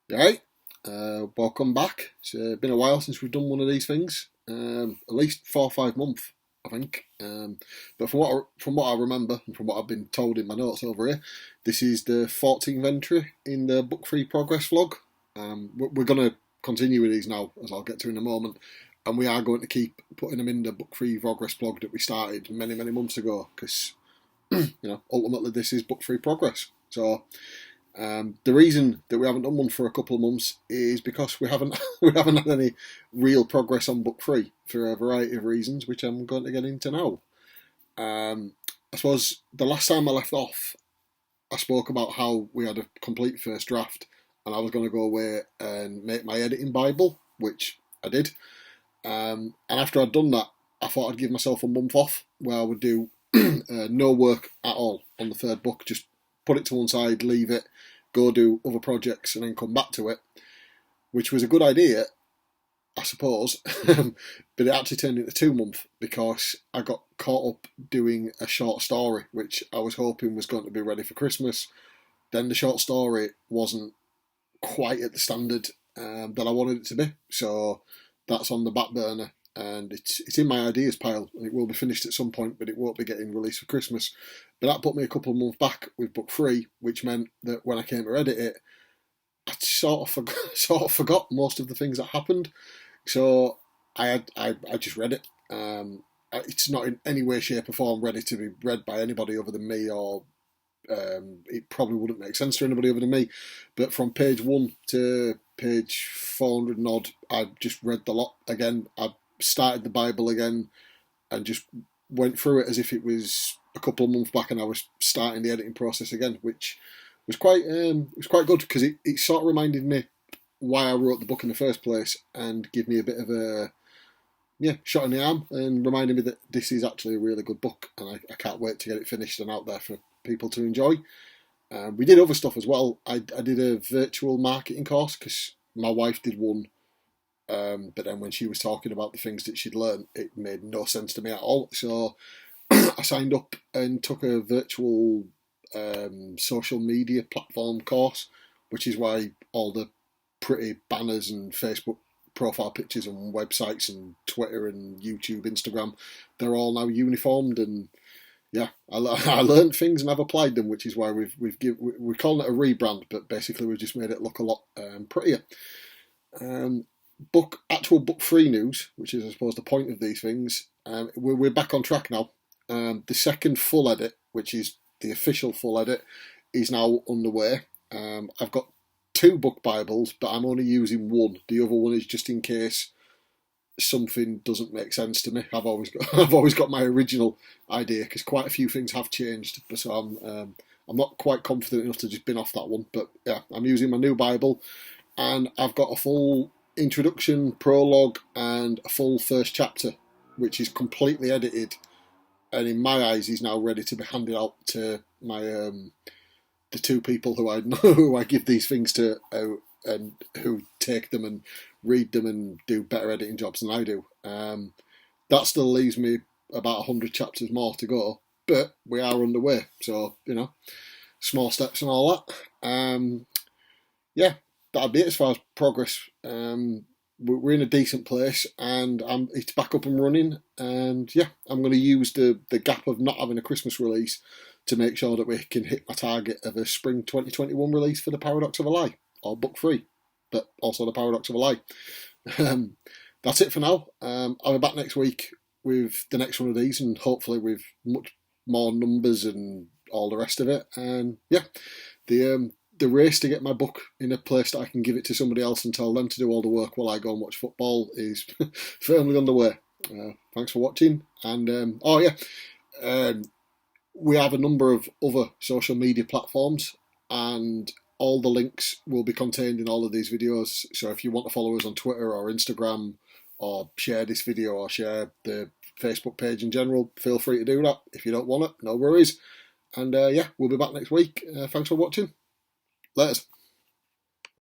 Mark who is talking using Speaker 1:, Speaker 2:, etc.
Speaker 1: Right, welcome back. It's been a while since we've done one of these things. At least 4 or 5 months, I think. But from what I remember and from what I've been told in my notes over here, this is the 14th entry in the Book Free Progress vlog. We're going to continue with these now, as I'll get to in a moment, and we are going to keep putting them in the Book Free Progress vlog that we started many months ago, because ultimately this is Book Free Progress. So. The reason that we haven't done one for a couple of months is because we haven't we haven't had any real progress on Book Free for a variety of reasons, which I'm going to get into now. I suppose the last time I left off, I spoke about how we had a complete first draft, and I was going to go away and make my editing Bible, which I did. And after I'd done that, I thought I'd give myself a month off where I would do no work at all on the third book, just put it to one side, leave it, go do other projects, and then come back to it, which was a good idea, I suppose, but it actually turned into 2 months because I got caught up doing a short story, which I was hoping was going to be ready for Christmas. Then the short story wasn't quite at the standard that I wanted it to be, so that's on the back burner. And it's in my ideas pile, and it will be finished at some point, but it won't be getting released for Christmas. But that put me a couple of months back with Book Free, which meant that when I came to edit it, I sort of forgot most of the things that happened. So I just read it. It's not in any way, shape, or form ready to be read by anybody other than me, or it probably wouldn't make sense to anybody other than me. But from page 1 to page 400 and odd, I just read the lot again. I started the Bible again and just went through it as if it was a couple of months back and I was starting the editing process again, which was quite good because it sort of reminded me why I wrote the book in the first place and gave me a bit of a shot in the arm and reminded me that this is actually a really good book, and I can't wait to get it finished and out there for people to enjoy. We did other stuff as well. I did a virtual marketing course because my wife did one. But then when she was talking about the things that she'd learned, it made no sense to me at all. So I signed up and took a virtual social media platform course, which is why all the pretty banners and Facebook profile pictures and websites and Twitter and YouTube, Instagram, they're all now uniformed. And yeah, I learned things and I've applied them, which is why we're calling it a rebrand, but basically we've just made it look a lot prettier. Actual Book Free news, which is I suppose the point of these things. We're back on track now. The second full edit, which is the official full edit, is now underway. I've got 2 book Bibles, but I'm only using one. The other one is just in case something doesn't make sense to me. I've always got my original idea because quite a few things have changed. So I'm not quite confident enough to just bin off that one. But yeah, I'm using my new Bible, and I've got a full introduction, prologue, and a full first chapter, which is completely edited, and in my eyes is now ready to be handed out to my the 2 people who I know who I give these things to, and who take them and read them and do better editing jobs than I do. That still leaves me about 100 chapters more to go, but we are underway. So small steps and all that. Yeah, that'll be it as far as progress. We're in a decent place, and it's back up and running. And yeah, I'm going to use the gap of not having a Christmas release to make sure that we can hit my target of a spring 2021 release for The Paradox of a Lie, or Book Free, but also The Paradox of a Lie. That's it for now. I'll be back next week with the next one of these, and hopefully with much more numbers and all the rest of it. And yeah, the race to get my book in a place that I can give it to somebody else and tell them to do all the work while I go and watch football is firmly underway. Thanks for watching. And we have a number of other social media platforms, and all the links will be contained in all of these videos. So if you want to follow us on Twitter or Instagram, or share this video, or share the Facebook page in general, feel free to do that. If you don't want it, no worries. And we'll be back next week. Thanks for watching. Later.